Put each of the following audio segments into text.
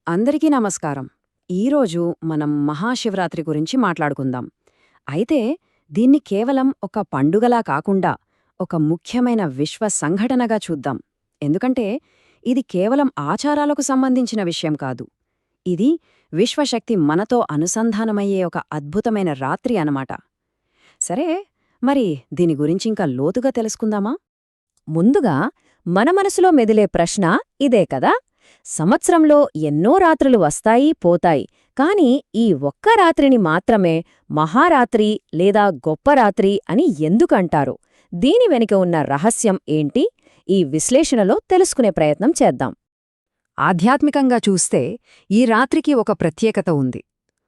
అందరికీ నమస్కారం. ఈరోజు మనం మహాశివరాత్రి గురించి మాట్లాడుకుందాం. అయితే దీన్ని కేవలం ఒక పండుగలా కాకుండా ఒక ముఖ్యమైన విశ్వ సంఘటనగా చూద్దాం. ఎందుకంటే ఇది కేవలం ఆచారాలకు సంబంధించిన విషయం కాదు. ఇది విశ్వశక్తి మనతో అనుసంధానమయ్యే ఒక అద్భుతమైన రాత్రి అనమాట. సరే, మరి దీని గురించింకా లోతుగా తెలుసుకుందామా? ముందుగా మన మనసులో మెదిలే ప్రశ్న ఇదే కదా. సంవత్సరంలో ఎన్నో రాత్రులు వస్తాయి పోతాయి, కాని ఈ ఒక్క రాత్రిని మాత్రమే మహారాత్రి లేదా గొప్ప రాత్రి అని ఎందుకంటారు? దీని వెనుక ఉన్న రహస్యం ఏంటి? ఈ విశ్లేషణలో తెలుసుకునే ప్రయత్నం చేద్దాం. ఆధ్యాత్మికంగా చూస్తే ఈ రాత్రికి ఒక ప్రత్యేకత ఉంది.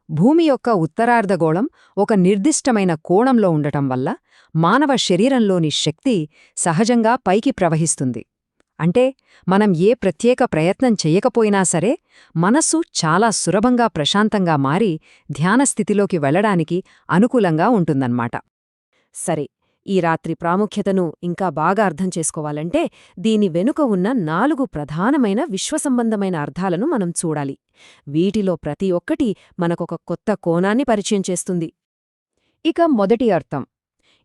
భూమి యొక్క ఉత్తరార్ధగోళం ఒక నిర్దిష్టమైన కోణంలో ఉండటం వల్ల మానవ శరీరంలోని శక్తి సహజంగా పైకి ప్రవహిస్తుంది. అంటే మనం ఏ ప్రత్యేక ప్రయత్నం చెయ్యకపోయినా సరే మనస్సు చాలా సులభంగా ప్రశాంతంగా మారి ధ్యానస్థితిలోకి వెళ్లడానికి అనుకూలంగా ఉంటుందన్నమాట. సరే, ఈ రాత్రి ప్రాముఖ్యతను ఇంకా బాగా అర్థం చేసుకోవాలంటే దీని వెనుక ఉన్న 4 ప్రధానమైన విశ్వసంబంధమైన అర్థాలను మనం చూడాలి. వీటిలో ప్రతి ఒక్కటి మనకొక కొత్త కోణాన్ని పరిచయం చేస్తుంది. ఇక మొదటి అర్థం,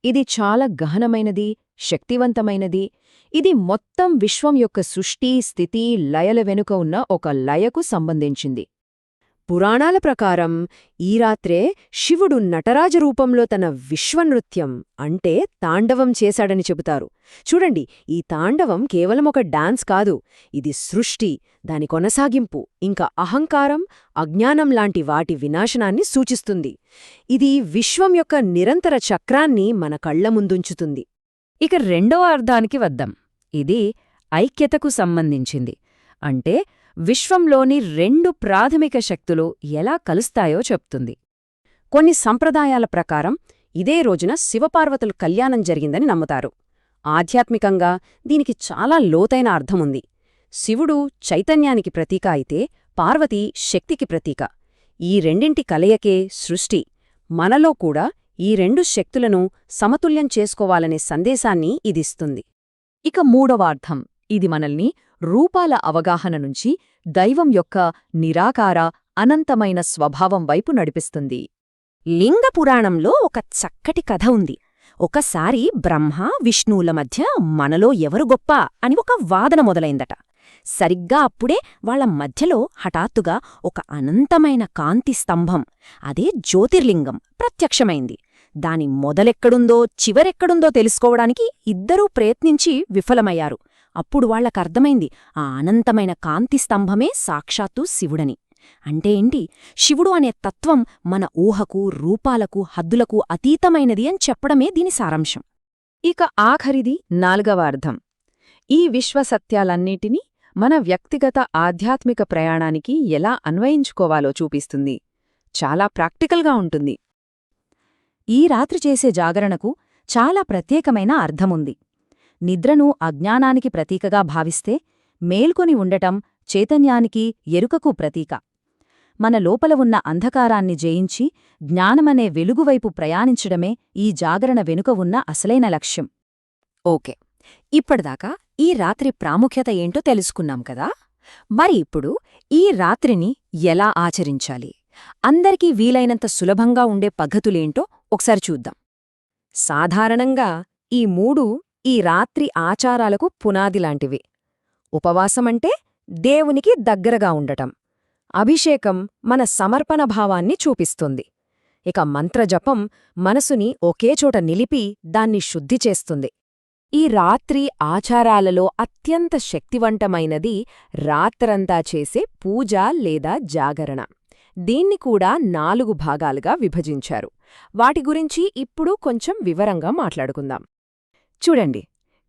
ఇది చాలా గహనమైనది, శక్తివంతమైనది. ఇది మొత్తం విశ్వం యొక్క సృష్టి, స్థితి, లయల వెనుక ఉన్న ఒక లయకు సంబంధించింది. పురాణాల ప్రకారం ఈ రాత్రే శివుడు నటరాజ రూపంలో తన విశ్వనృత్యం అంటే తాండవం చేశాడని చెబుతారు. చూడండి, ఈ తాండవం కేవలం ఒక డాన్స్ కాదు, ఇది సృష్టి, దాని కొనసాగింపు, ఇంకా అహంకారం, అజ్ఞానం లాంటి వాటి వినాశనాన్ని సూచిస్తుంది. ఇది విశ్వం యొక్క నిరంతర చక్రాన్ని మన కళ్ల ముందుంచుతుంది. ఇక రెండవ అర్థానికి వద్దాం. ఇది ఐక్యతకు సంబంధించింది. అంటే విశ్వంలోని 2 ప్రాథమిక శక్తులు ఎలా కలుస్తాయో చెప్తుంది. కొన్ని సంప్రదాయాల ప్రకారం ఇదే రోజున శివపార్వతుల కళ్యాణం జరిగిందని నమ్ముతారు. ఆధ్యాత్మికంగా దీనికి చాలా లోతైన అర్థముంది. శివుడు చైతన్యానికి ప్రతీక అయితే పార్వతి శక్తికి ప్రతీక. ఈ రెండింటి కలయికే సృష్టి. మనలో కూడా ఈ 2 శక్తులను సమతుల్యం చేసుకోవాలనే సందేశాన్ని ఇదిస్తుంది. ఇక మూడవ అర్థం, ఇది మనల్ని రూపాల అవగాహన నుంచి దైవం యొక్క నిరాకార, అనంతమైన స్వభావం వైపు నడిపిస్తుంది. లింగ పురాణంలో ఒక చక్కటి కథ ఉంది. ఒకసారి బ్రహ్మ, విష్ణువుల మధ్య మనలో ఎవరు గొప్ప అని ఒక వాదన మొదలైందట. సరిగ్గా అప్పుడే వాళ్ల మధ్యలో హఠాత్తుగా ఒక అనంతమైన కాంతి స్తంభం, అదే జ్యోతిర్లింగం, ప్రత్యక్షమైంది. దాని మొదలెక్కడుందో చివరెక్కడుందో తెలుసుకోవడానికి ఇద్దరూ ప్రయత్నించి విఫలమయ్యారు. అప్పుడు వాళ్లకర్థమైంది, ఆ అనంతమైన కాంతి స్తంభమే సాక్షాత్తు శివుడని. అంటే ఏంటి? శివుడు అనే తత్వం మన ఊహకు, రూపాలకు, హద్దులకు అతీతమైనది అని చెప్పడమే దీని సారాంశం. ఇక ఆఖరిది 4వ అర్థం. ఈ విశ్వసత్యాలన్నిటినీ మన వ్యక్తిగత ఆధ్యాత్మిక ప్రయాణానికి ఎలా అన్వయించుకోవాలో చూపిస్తుంది. చాలా ప్రాక్టికల్గా ఉంటుంది. ఈ రాత్రి చేసే జాగరణకు చాలా ప్రత్యేకమైన అర్థముంది. నిద్రను అజ్ఞానానికి ప్రతీకగా భావిస్తే, మేల్కొని ఉండటం చైతన్యానికి, ఎరుకకు ప్రతీక. మన లోపల ఉన్న అంధకారాన్ని జయించి జ్ఞానమనే వెలుగువైపు ప్రయాణించడమే ఈ జాగరణ వెనుక ఉన్న అసలైన లక్ష్యం. ఓకే, ఇప్పటిదాకా ఈ రాత్రి ప్రాముఖ్యత ఏంటో తెలుసుకున్నాం కదా. మరి ఇప్పుడు ఈ రాత్రిని ఎలా ఆచరించాలి? అందరికీ వీలైనంత సులభంగా ఉండే పద్ధతులేంటో ఒకసారి చూద్దాం. సాధారణంగా ఈ 3 ఈ రాత్రి ఆచారాలకు పునాదిలాంటివి. ఉపవాసమంటే దేవునికి దగ్గరగా ఉండటం. అభిషేకం మన సమర్పణ భావాన్ని చూపిస్తుంది. ఇక మంత్రజపం మనసుని ఒకేచోట నిలిపి దాన్ని శుద్ధి చేస్తుంది. ఈ రాత్రి ఆచారాలలో అత్యంత శక్తివంతమైనది రాత్రంతా చేసే పూజ లేదా జాగరణ. దీన్ని కూడా 4 భాగాలుగా విభజించారు. వాటి గురించి ఇప్పుడు కొంచెం వివరంగా మాట్లాడుకుందాం. చూడండి,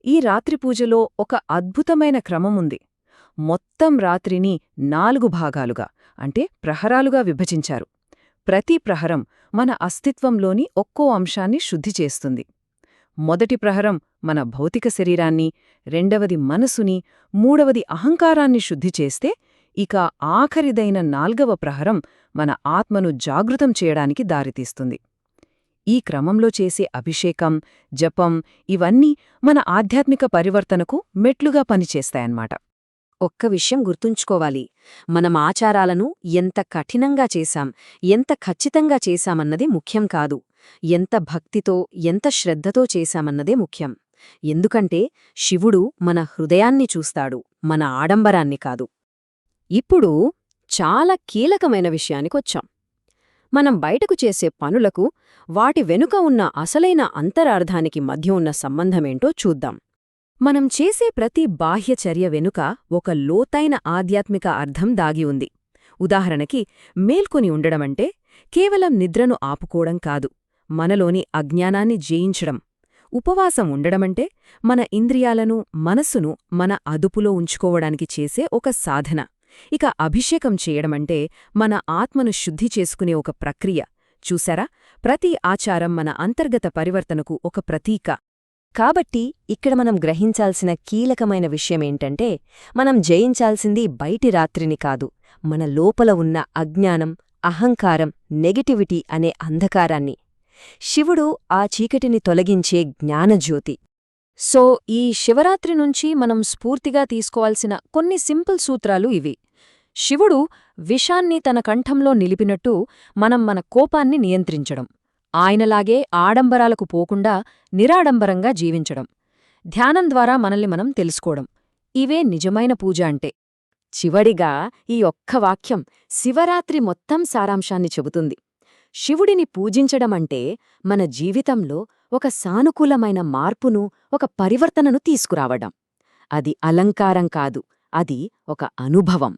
ఈ రాత్రి పూజలో ఒక అద్భుతమైన క్రమముంది. మొత్తం రాత్రిని 4 భాగాలుగా అంటే ప్రహరాలుగా విభజించారు. ప్రతి ప్రహరం మన అస్తిత్వంలోని ఒక్కో అంశాన్ని శుద్ధి చేస్తుంది. మొదటి ప్రహరం మన భౌతిక శరీరాన్ని, రెండవది మనసుని, మూడవది అహంకారాన్ని శుద్ధి చేస్తే, ఇక ఆఖరిదైన 4వ ప్రహరం మన ఆత్మను జాగృతం చేయడానికి దారితీస్తుంది. ఈ క్రమంలో చేసే అభిషేకం, జపం ఇవన్నీ మన ఆధ్యాత్మిక పరివర్తనకు మెట్లుగా పనిచేస్తాయన్నమాట. ఒక్క విషయం గుర్తుంచుకోవాలి, మనం ఆచారాలను ఎంత కఠినంగా చేశాం, ఎంత ఖచ్చితంగా చేశామన్నది ముఖ్యం కాదు, ఎంత భక్తితో ఎంత శ్రద్ధతో చేశామన్నదే ముఖ్యం. ఎందుకంటే శివుడు మన హృదయాన్ని చూస్తాడు, మన ఆడంబరాన్ని కాదు. ఇప్పుడు చాలా కీలకమైన విషయానికొచ్చాం. మనం బయటకు చేసే పనులకు వాటి వెనుక ఉన్న అసలైన అంతరార్థానికి మధ్య ఉన్న సంబంధమేంటో చూద్దాం. మనం చేసే ప్రతి బాహ్య చర్య వెనుక ఒక లోతైన ఆధ్యాత్మిక అర్థం దాగి ఉంది. ఉదాహరణకి, మేల్కొని ఉండడమంటే కేవలం నిద్రను ఆపుకోవడం కాదు, మనలోని అజ్ఞానాన్ని జయించడం. ఉపవాసం ఉండడమంటే మన ఇంద్రియాలను, మనస్సును మన అదుపులో ఉంచుకోవడానికి చేసే ఒక సాధన. ఇక అభిషేకం చేయడమంటే మన ఆత్మను శుద్ధి చేసుకునే ఒక ప్రక్రియ. చూసారా, ప్రతి ఆచారం మన అంతర్గత పరివర్తనకు ఒక ప్రతీక. కాబట్టి ఇక్కడ మనం గ్రహించాల్సిన కీలకమైన విషయమేంటంటే, మనం జయించాల్సింది బయటి రాత్రిని కాదు, మన లోపల ఉన్న అజ్ఞానం, అహంకారం, నెగటివిటీ అనే అంధకారాన్ని. శివుడు ఆ చీకటిని తొలగించే జ్ఞానజ్యోతి. సో ఈ శివరాత్రి నుంచి మనం స్ఫూర్తిగా తీసుకోవాల్సిన కొన్ని సింపుల్ సూత్రాలు ఇవి. శివుడు విషాన్ని తన కంఠంలో నిలిపినట్టు మనం మన కోపాన్ని నియంత్రించడం, ఆయనలాగే ఆడంబరాలకు పోకుండా నిరాడంబరంగా జీవించడం, ధ్యానం ద్వారా మనల్ని మనం తెలుసుకోవడం, ఇవే నిజమైన పూజ అంటే. చివడిగా ఈ ఒక్క వాక్యం శివరాత్రి మొత్తం సారాంశాన్ని చెబుతుంది. శివుడిని పూజించడమంటే మన జీవితంలో ఒక సానుకూలమైన మార్పును, ఒక పరివర్తనను తీసుకురావడం. అది అలంకారం కాదు, అది ఒక అనుభవం.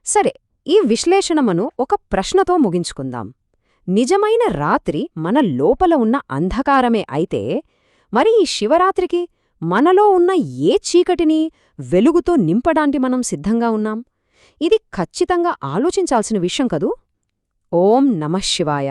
సరే, ఈ విశ్లేషణమను ఒక ప్రశ్నతో ముగించుకుందాం. నిజమైన రాత్రి మన లోపల ఉన్న అంధకారమే అయితే, మరి ఈ శివరాత్రికి మనలో ఉన్న ఏ చీకటిని వెలుగుతో నింపడానికి మనం సిద్ధంగా ఉన్నాం? ఇది ఖచ్చితంగా ఆలోచించాల్సిన విషయం కదూ. ఓం నమః శివాయ.